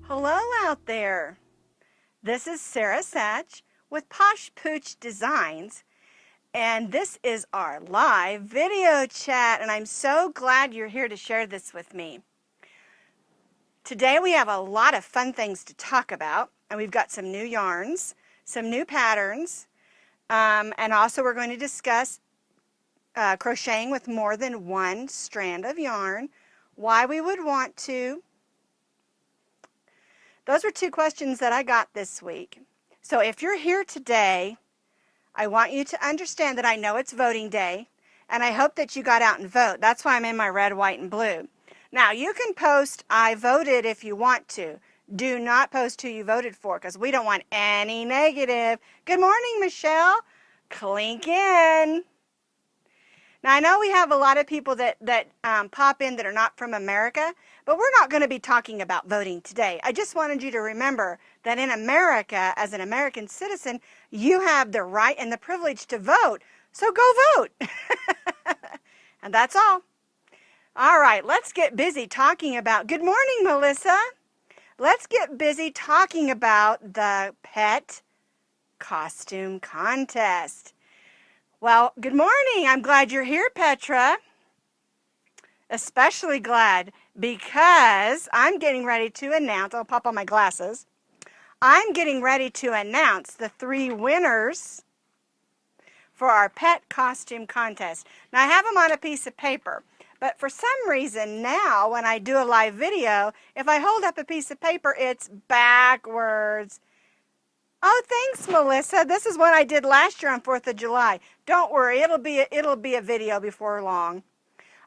Hello out there. This is Sara Sach with Posh Pooch Designs, and this is our live video chat, and I'm so glad you're here to share this with me. Today we have a lot of fun things to talk about, and we've got some new yarns, some new patterns, and also we're going to discuss crocheting with more than one strand of yarn, why we would want to. Those were two questions that I got this week. So if you're here today, I want you to understand that I know it's voting day, and I hope that you got out and vote. That's why I'm in my red, white, and blue. Now, you can post, I voted if you want to. Do not post who you voted for, because we don't want any negative. Good morning, Michelle. Clink in. Now, I know we have a lot of people that pop in that are not from America, but we're not going to be talking about voting today. I just wanted you to remember that in America, as an American citizen, you have the right and the privilege to vote. So go vote. And that's all. All right, let's get busy talking about, good morning, Melissa. Let's get busy talking about the pet costume contest. Well, good morning. I'm glad you're here, Petra. Especially glad because I'm getting ready to announce, I'll pop on my glasses. I'm getting ready to announce the 3 winners for our pet costume contest. Now, I have them on a piece of paper, but for some reason now when I do a live video, if I hold up a piece of paper, it's backwards. Oh, thanks, Melissa. This is one I did last year on 4th of July. Don't worry, it'll be a video before long.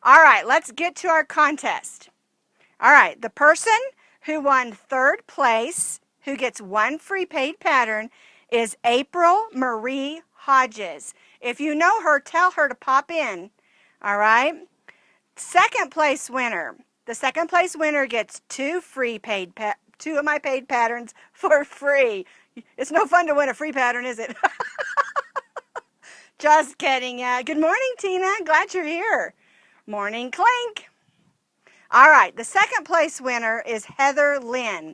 All right, let's get to our contest. All right, the person who won 3rd place, who gets 1 free paid pattern, is April Marie Hodges. If you know her, tell her to pop in. All right. 2nd place winner. The 2nd place winner gets 2 of my paid patterns for free. It's no fun to win a free pattern, is it? Just kidding. Good morning, Tina. Glad you're here. Morning, Clink. All right, the 2nd place winner is Heather Lynn.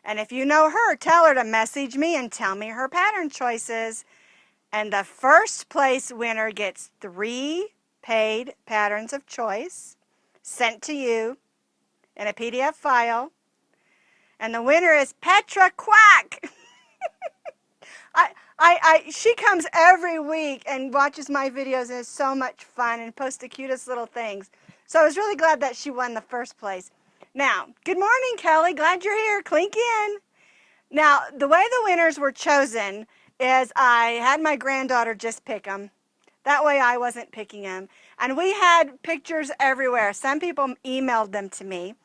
And if you know her, tell her to message me and tell me her pattern choices. And the 1st place winner gets 3 paid patterns of choice sent to you in a PDF file. And the winner is Petra Quack. She comes every week and watches my videos, and it's so much fun and posts the cutest little things. So I was really glad that she won the 1st place. Now, good morning, Kelly. Glad you're here. Clink in. Now, the way the winners were chosen is I had my granddaughter just pick them. That way I wasn't picking them. And we had pictures everywhere. Some people emailed them to me.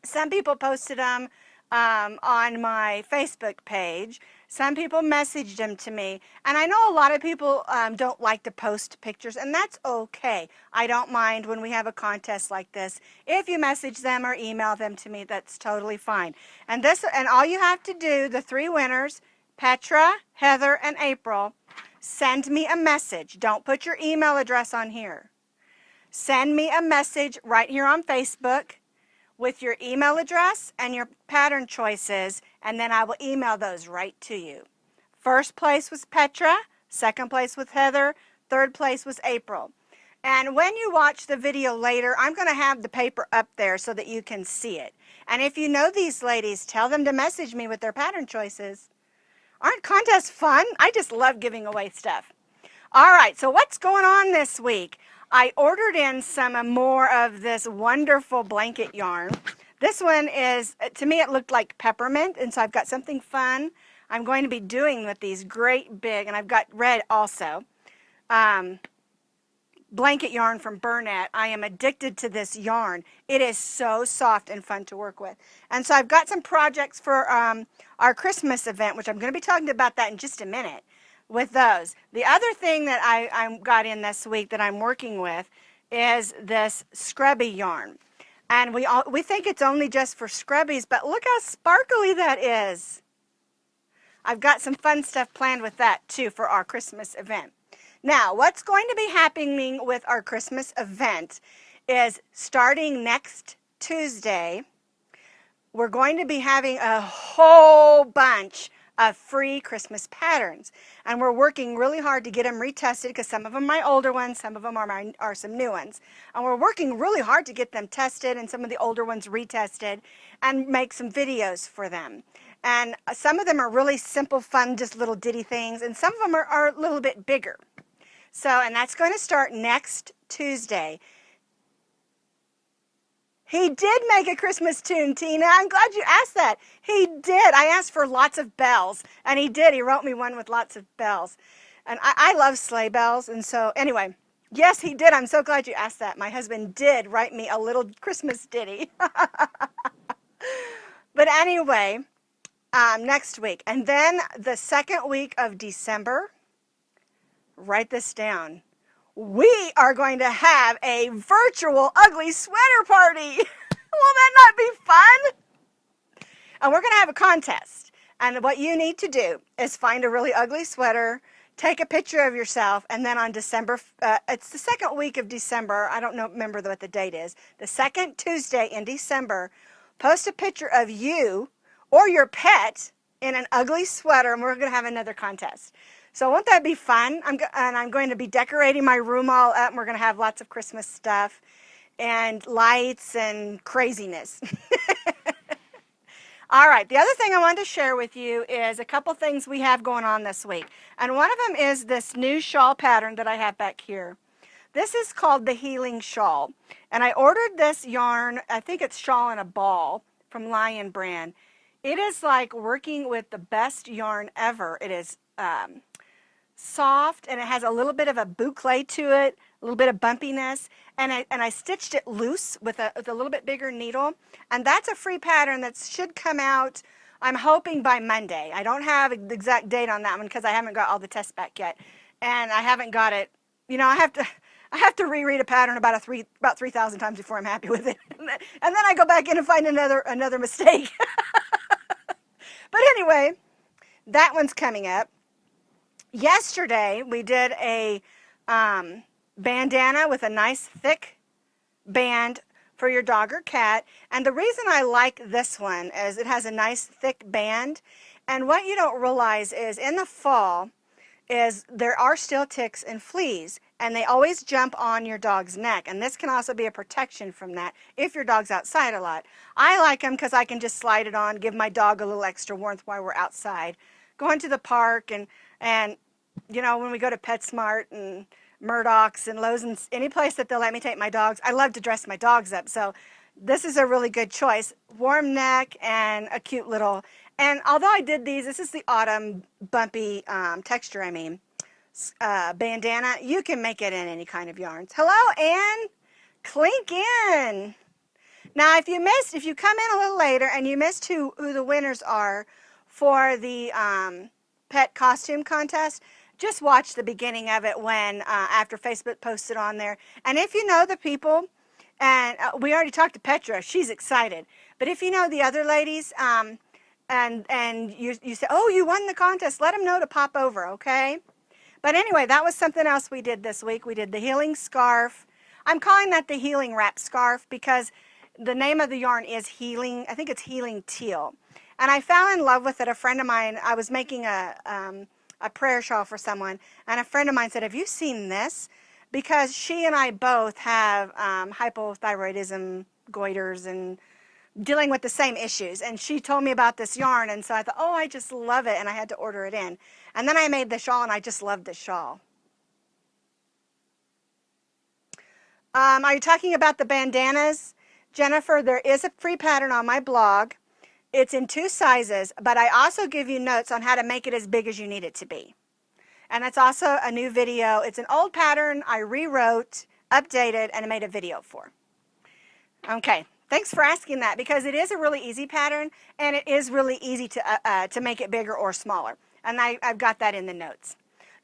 Some people posted them on my Facebook page. Some people messaged them to me. And I know a lot of people don't like to post pictures, and that's okay. I don't mind when we have a contest like this. If you message them or email them to me, that's totally fine. And all you have to do, the 3 winners, Petra, Heather, and April, send me a message. Don't put your email address on here. Send me a message right here on Facebook with your email address and your pattern choices, and then I will email those right to you. 1st place was Petra, 2nd place was Heather, 3rd place was April. And when you watch the video later, I'm going to have the paper up there so that you can see it. And if you know these ladies, tell them to message me with their pattern choices. Aren't contests fun? I just love giving away stuff. All right, so what's going on this week? I ordered in some more of this wonderful blanket yarn. This one is, to me, it looked like peppermint, and so I've got something fun I'm going to be doing with these great big, and I've got red also, blanket yarn from Burnett. I am addicted to this yarn. It is so soft and fun to work with. And so I've got some projects for our Christmas event, which I'm going to be talking about that in just a minute. With those. The other thing that I got in this week that I'm working with is this scrubby yarn. And we think it's only just for scrubbies, but look how sparkly that is. I've got some fun stuff planned with that too for our Christmas event. Now, what's going to be happening with our Christmas event is starting next Tuesday, we're going to be having a whole bunch of free Christmas patterns. And we're working really hard to get them retested because some of them are my older ones, some of them are some new ones. And we're working really hard to get them tested and some of the older ones retested and make some videos for them. And some of them are really simple, fun, just little ditty things. And some of them are a little bit bigger. So, and that's going to start next Tuesday. He did make a Christmas tune, Tina. I'm glad you asked that. He did. I asked for lots of bells, and he did. He wrote me one with lots of bells. And I love sleigh bells, and so anyway, yes, he did. I'm so glad you asked that. My husband did write me a little Christmas ditty. But anyway, next week. And then the second week of December, write this down. We are going to have a virtual ugly sweater party. Will that not be fun? And we're going to have a contest. And what you need to do is find a really ugly sweater, take a picture of yourself, and then on December, it's the second week of December. I don't remember what the date is. The second Tuesday in December, post a picture of you or your pet in an ugly sweater, and we're going to have another contest. So won't that be fun? I'm going to be decorating my room all up, and we're going to have lots of Christmas stuff and lights and craziness. All right, the other thing I wanted to share with you is a couple things we have going on this week. And one of them is this new shawl pattern that I have back here. This is called the Healing Shawl. And I ordered this yarn, I think it's Shawl in a Ball from Lion Brand. It is like working with the best yarn ever. It is soft, and it has a little bit of a boucle to it, a little bit of bumpiness, and I stitched it loose with a little bit bigger needle, and that's a free pattern that should come out, I'm hoping, by Monday. I don't have the exact date on that one because I haven't got all the tests back yet, and I haven't got it. You know, I have to reread a pattern about 3,000 times before I'm happy with it, and then I go back in and find another mistake. But anyway, that one's coming up. Yesterday, we did a bandana with a nice thick band for your dog or cat. And the reason I like this one is it has a nice thick band. And what you don't realize is in the fall is there are still ticks and fleas. And they always jump on your dog's neck. And this can also be a protection from that if your dog's outside a lot. I like them because I can just slide it on, give my dog a little extra warmth while we're outside. Going to the park and you know, when we go to PetSmart and Murdoch's and Lowe's and any place that they'll let me take my dogs, I love to dress my dogs up. So this is a really good choice. Warm neck and a cute little, and although I did these, this is the autumn bumpy texture, bandana. You can make it in any kind of yarns. Hello, Ann. Clink in. Now, if you come in a little later and you missed who the winners are for the pet costume contest, just watch the beginning of it when after Facebook posted on there. And if you know the people, and we already talked to Petra, she's excited. But if you know the other ladies, and you say, oh, you won the contest, let them know to pop over, okay? But anyway, that was something else we did this week. We did the healing scarf. I'm calling that the healing wrap scarf because the name of the yarn is healing. I think it's Healing Teal. And I fell in love with it. A friend of mine, I was making a prayer shawl for someone, and a friend of mine said, have you seen this? Because she and I both have hypothyroidism, goiters, and dealing with the same issues. And she told me about this yarn, and so I thought, oh, I just love it, and I had to order it in. And then I made the shawl, and I just loved the shawl. Are you talking about the bandanas? Jennifer, there is a free pattern on my blog. It's in 2 sizes, but I also give you notes on how to make it as big as you need it to be. And that's also a new video. It's an old pattern I rewrote, updated, and made a video for. Okay, thanks for asking that because it is a really easy pattern and it is really easy to make it bigger or smaller. And I've got that in the notes.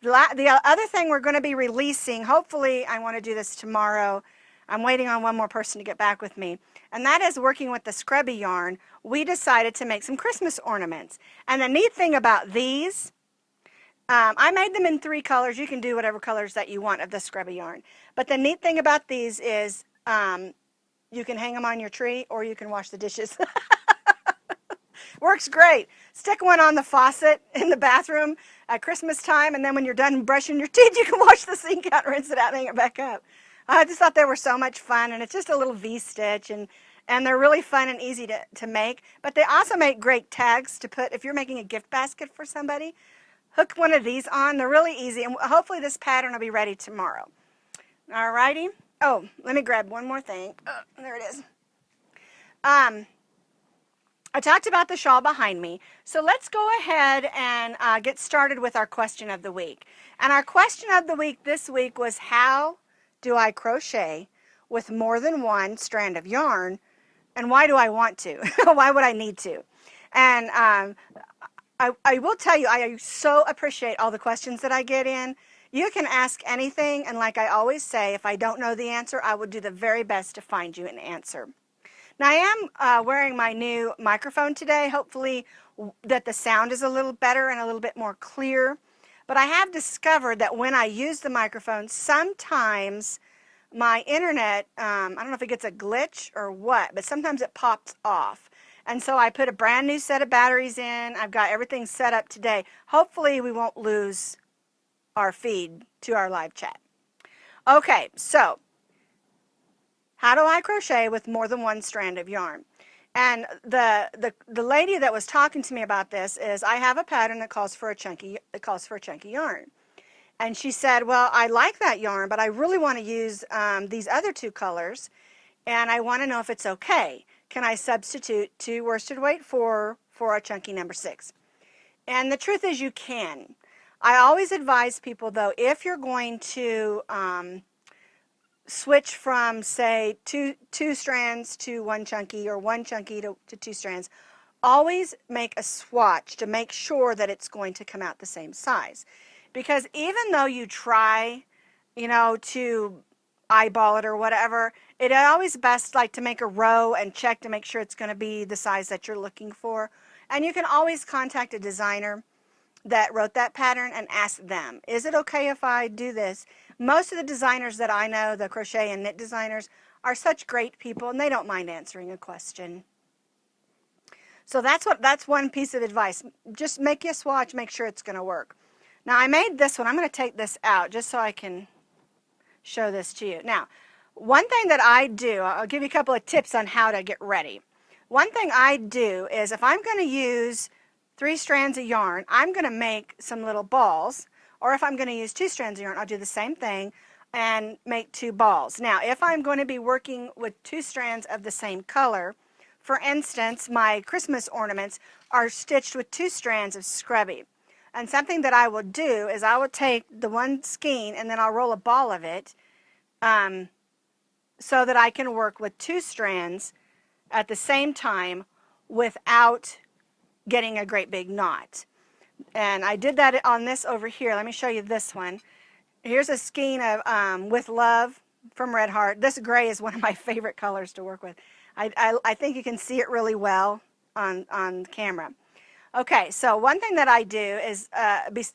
The other thing we're going to be releasing, hopefully I want to do this tomorrow. I'm waiting on one more person to get back with me. And that is working with the scrubby yarn. We decided to make some Christmas ornaments. And the neat thing about these, I made them in 3 colors. You can do whatever colors that you want of the scrubby yarn. But the neat thing about these is you can hang them on your tree or you can wash the dishes. Works great. Stick one on the faucet in the bathroom at Christmas time, and then when you're done brushing your teeth, you can wash the sink out, rinse it out, and hang it back up. I just thought they were so much fun, and it's just a little V-stitch, and they're really fun and easy to make. But they also make great tags to put if you're making a gift basket for somebody. Hook one of these on. They're really easy, and hopefully this pattern will be ready tomorrow. All righty. Oh, let me grab one more thing. Oh, there it is. I talked about the shawl behind me, so let's go ahead and get started with our question of the week. And our question of the week this week was, how do I crochet with more than one strand of yarn, and why do I want to? Why would I need to? And I will tell you, I so appreciate all the questions that I get in. You can ask anything, and like I always say, if I don't know the answer, I will do the very best to find you an answer. Now, I am wearing my new microphone today. Hopefully that the sound is a little better and a little bit more clear. But I have discovered that when I use the microphone, sometimes my internet, I don't know if it gets a glitch or what, but sometimes it pops off. And so I put a brand new set of batteries in. I've got everything set up today. Hopefully we won't lose our feed to our live chat. Okay, so how do I crochet with more than one strand of yarn? And the lady that was talking to me about this is, I have a pattern that calls for a chunky yarn. And she said, well, I like that yarn, but I really want to use these other 2 colors, and I want to know if it's okay. Can I substitute 2 worsted weight for a chunky number 6? And the truth is, you can. I always advise people, though, if you're going to switch from, say, two strands to 1 chunky, or 1 chunky to 2 strands, always make a swatch to make sure that it's going to come out the same size. Because even though you try, to eyeball it or whatever, it always best like to make a row and check to make sure it's going to be the size that you're looking for. And you can always contact a designer that wrote that pattern and ask them, is it okay if I do this? Most of the designers that I know, the crochet and knit designers, are such great people, and they don't mind answering a question. So that's one piece of advice. Just make you a swatch, make sure it's going to work. Now, I made this one. I'm going to take this out just so I can show this to you. Now, one thing that I do, I'll give you a couple of tips on how to get ready. One thing I do is, if I'm going to use 3 strands of yarn, I'm going to make some little balls. Or if I'm going to use 2 strands of yarn, I'll do the same thing and make 2 balls. Now, if I'm going to be working with 2 strands of the same color, for instance, my Christmas ornaments are stitched with 2 strands of scrubby. And something that I will do is I will take the one skein and then I'll roll a ball of it so that I can work with 2 strands at the same time without getting a great big knot. And I did that on this over here. Let me show you this one. Here's a skein of With Love from Red Heart. This gray is one of my favorite colors to work with. I think you can see it really well on camera. Okay, so one thing that I do is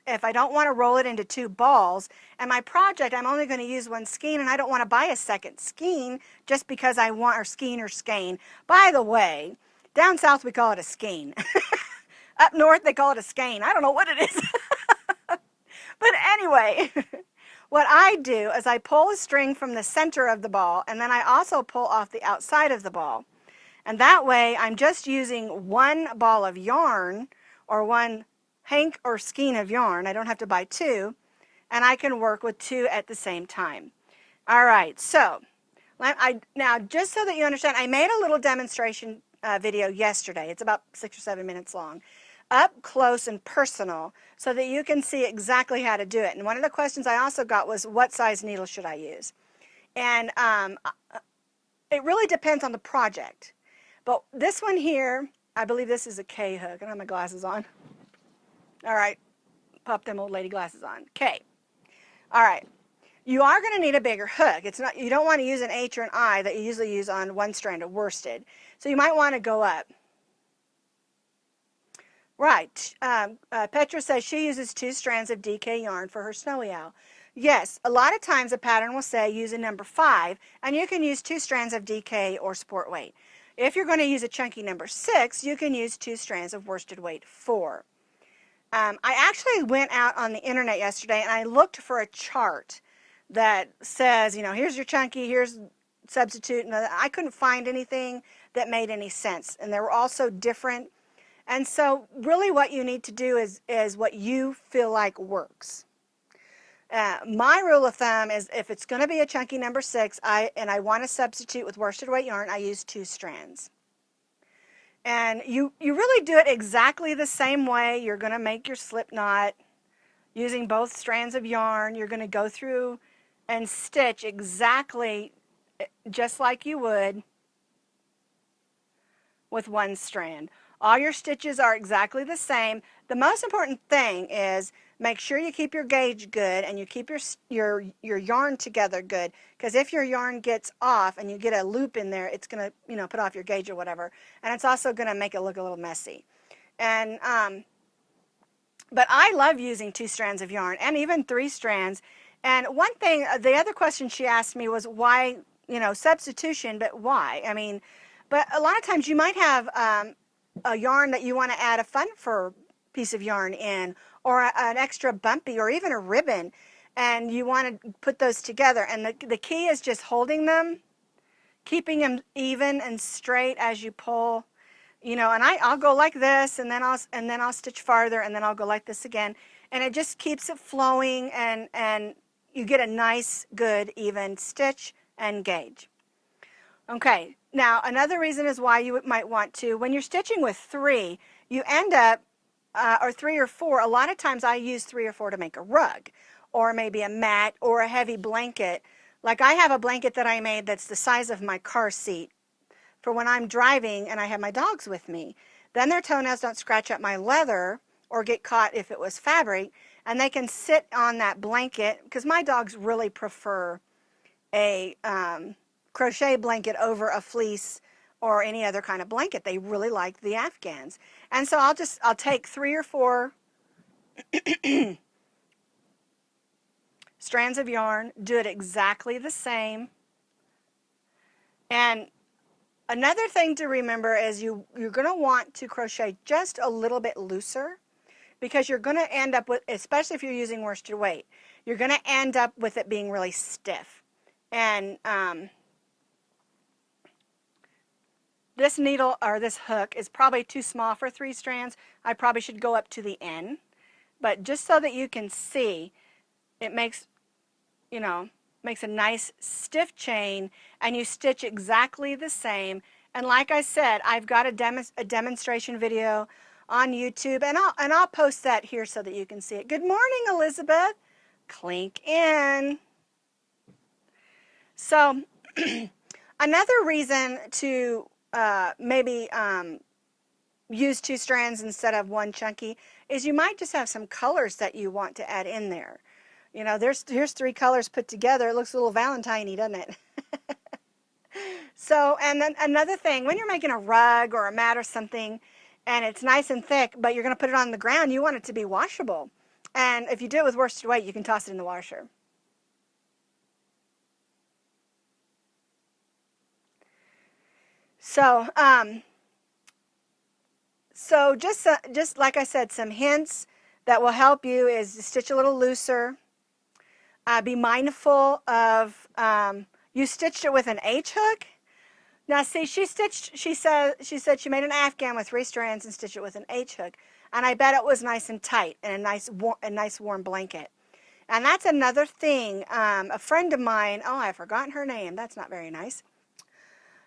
if I don't want to roll it into 2 balls, and my project I'm only going to use 1 skein, and I don't want to buy a second skein just because I want, or skein or skein. By the way, down south we call it a skein. Up north they call it a skein. I don't know what it is. But anyway, what I do is I pull a string from the center of the ball, and then I also pull off the outside of the ball. And that way I'm just using 1 ball of yarn, or 1 hank or skein of yarn. I don't have to buy 2, and I can work with 2 at the same time. All right, so now just so that you understand, I made a little demonstration video yesterday. It's about 6 or 7 minutes long, up close and personal, so that you can see exactly how to do it. And one of the questions I also got was, what size needle should I use? And it really depends on the project. But this one here, I believe this is a K hook. I don't have my glasses on. All right, pop them old lady glasses on. K. All right. You are going to need a bigger hook. You don't want to use an H or an I that you usually use on 1 strand of worsted. So you might want to go up. Right. Petra says she uses 2 strands of DK yarn for her snowy owl. Yes, a lot of times a pattern will say use a number 5, and you can use 2 strands of DK or sport weight. If you're going to use a chunky number 6, you can use 2 strands of worsted weight 4. I actually went out on the internet yesterday and I looked for a chart that says, you know, here's your chunky, here's substitute, and I couldn't find anything that made any sense. And they were all so different. And so really what you need to do is what you feel like works. My rule of thumb is if it's going to be a chunky number 6 and I want to substitute with worsted weight yarn, I use 2 strands. And you really do it exactly the same way. You're going to make your slip knot using both strands of yarn. You're going to go through and stitch exactly just like you would with 1 strand. All your stitches are exactly the same. The most important thing is make sure you keep your gauge good and you keep your yarn together good, because if your yarn gets off and you get a loop in there, it's going to, you know, put off your gauge or whatever, and it's also going to make it look a little messy. And but I love using 2 strands of yarn and even 3 strands. And one thing, the other question she asked me was why, you know, substitution, but why? I mean, but a lot of times you might have a yarn that you want to add a fun fur piece of yarn in, or an extra bumpy, or even a ribbon, and you want to put those together. And the key is just holding them, keeping them even and straight as you pull, you know. And I'll go like this, and then I'll stitch farther, and then I'll go like this again, and it just keeps it flowing, and you get a nice, good, even stitch and gauge. Okay, now another reason is why you might want to, when you're stitching with 3, you end up, or 3 or 4, a lot of times I use 3 or 4 to make a rug, or maybe a mat, or a heavy blanket. Like I have a blanket that I made that's the size of my car seat for when I'm driving and I have my dogs with me. Then their toenails don't scratch up my leather or get caught if it was fabric, and they can sit on that blanket, because my dogs really prefer a crochet blanket over a fleece or any other kind of blanket. They really like the Afghans. And so I'll take 3 or 4 strands of yarn, do it exactly the same. And another thing to remember is you're going to want to crochet just a little bit looser, because you're going to end up with, especially if you're using worsted weight, you're going to end up with it being really stiff. And this needle, or this hook, is probably too small for 3 strands. I probably should go up to the end. But just so that you can see, it makes, you know, makes a nice stiff chain, and you stitch exactly the same. And like I said, I've got a demonstration video on YouTube, and I'll post that here so that you can see it. Good morning, Elizabeth. Clink in. So another reason to maybe use 2 strands instead of 1 chunky is you might just have some colors that you want to add in there. You know, here's 3 colors put together. It looks a little Valentine-y, doesn't it? So, and then another thing, when you're making a rug or a mat or something, and it's nice and thick, but you're going to put it on the ground, you want it to be washable. And if you do it with worsted weight, you can toss it in the washer. So, just like I said, some hints that will help you is to stitch a little looser. Be mindful of, you stitched it with an H hook. Now see, she said she made an Afghan with 3 strands and stitched it with an H hook. And I bet it was nice and tight and a nice warm blanket. And that's another thing. A friend of mine, oh, I've forgotten her name. That's not very nice.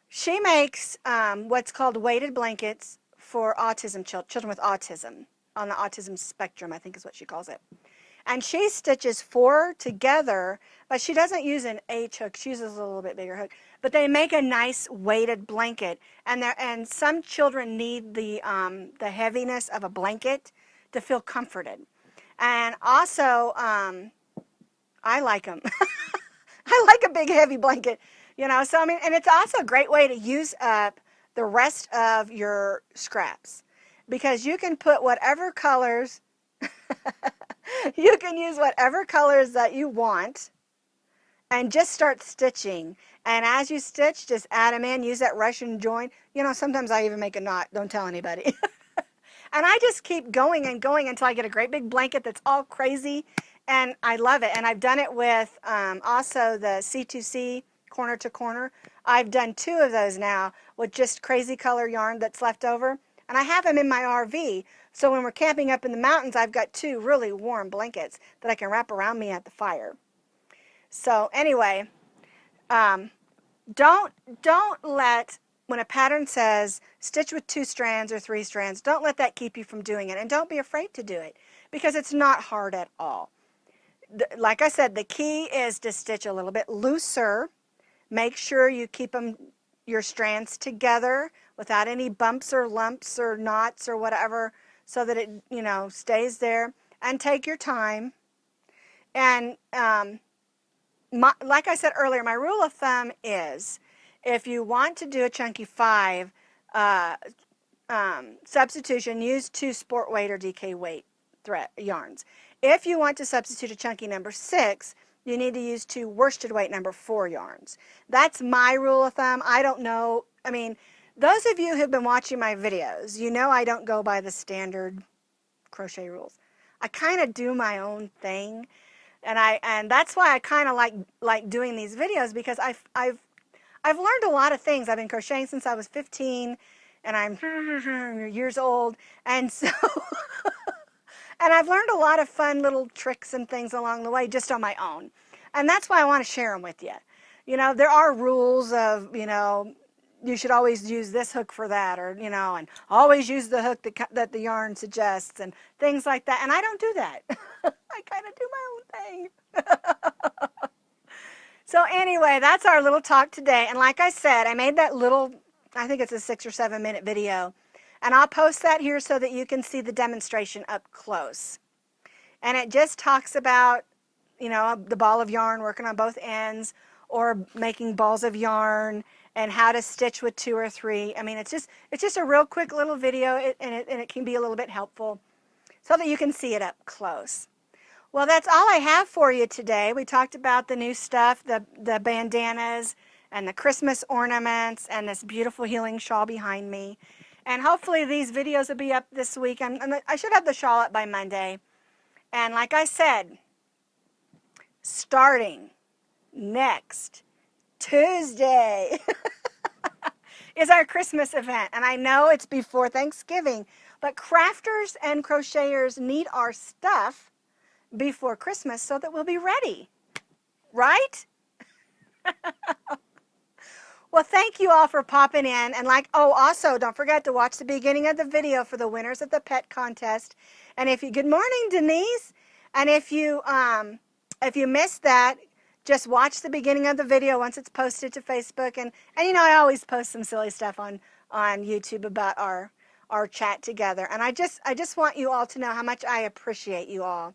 She makes what's called weighted blankets for autism children with autism, on the autism spectrum, I think is what she calls it. And she stitches 4 together, but she doesn't use an H hook. She uses a little bit bigger hook. But they make a nice weighted blanket. And some children need the heaviness of a blanket to feel comforted. And also, I like them. I like a big heavy blanket, you know. So I mean, and it's also a great way to use up the rest of your scraps. because you can put whatever colors, you can use whatever colors that you want and just start stitching. And as you stitch, just add them in, use that Russian join. You know, sometimes I even make a knot. Don't tell anybody. And I just keep going and going until I get a great big blanket that's all crazy. And I love it. And I've done it with also the C2C, corner to corner. I've done 2 of those now with just crazy color yarn that's left over. And I have them in my RV. So when we're camping up in the mountains, I've got 2 really warm blankets that I can wrap around me at the fire. So anyway, don't let, when a pattern says stitch with 2 strands or 3 strands, don't let that keep you from doing it. And don't be afraid to do it, because it's not hard at all. Like I said, the key is to stitch a little bit looser. Make sure you keep your strands together without any bumps or lumps or knots or whatever, so that it, you know, stays there. And take your time. And like I said earlier, my rule of thumb is, if you want to do a chunky 5 substitution, use 2 sport weight or DK weight yarns. If you want to substitute a chunky number 6, you need to use 2 worsted weight number 4 yarns. That's my rule of thumb. I don't know. I mean, those of you who have been watching my videos, you know I don't go by the standard crochet rules. I kind of do my own thing. And that's why I kind of like doing these videos, because I've learned a lot of things. I've been crocheting since I was 15, and I'm years old, and so and I've learned a lot of fun little tricks and things along the way just on my own. And that's why I want to share them with you. You know, there are rules of, you know, you should always use this hook for that, or, you know, and always use the hook that the yarn suggests and things like that. And I don't do that. I kind of do my own thing. So anyway, that's our little talk today. And like I said, I made that little, I think it's a 6 or 7 minute video. And I'll post that here so that you can see the demonstration up close. And it just talks about, you know, the ball of yarn, working on both ends, or making balls of yarn, and how to stitch with 2 or 3. I mean, it's just a real quick little video, and it can be a little bit helpful so that you can see it up close. Well, that's all I have for you today. We talked about the new stuff, the bandanas and the Christmas ornaments and this beautiful healing shawl behind me. And hopefully these videos will be up this week. And I should have the shawl up by Monday. And like I said, starting next Tuesday is our Christmas event. And I know it's before Thanksgiving, but crafters and crocheters need our stuff before Christmas so that we'll be ready, right? Well, thank you all for popping in. And also don't forget to watch the beginning of the video for the winners of the pet contest. And good morning, Denise. And if you missed that, just watch the beginning of the video once it's posted to Facebook. And you know, I always post some silly stuff on YouTube about our chat together. And I just want you all to know how much I appreciate you all.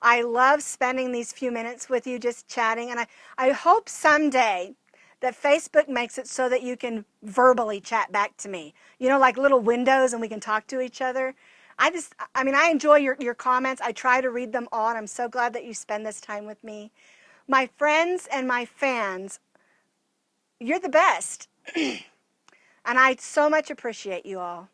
I love spending these few minutes with you just chatting. And I hope someday that Facebook makes it so that you can verbally chat back to me. You know, like little windows, and we can talk to each other. I enjoy your comments. I try to read them all, and I'm so glad that you spend this time with me. My friends and my fans, you're the best. And I so much appreciate you all.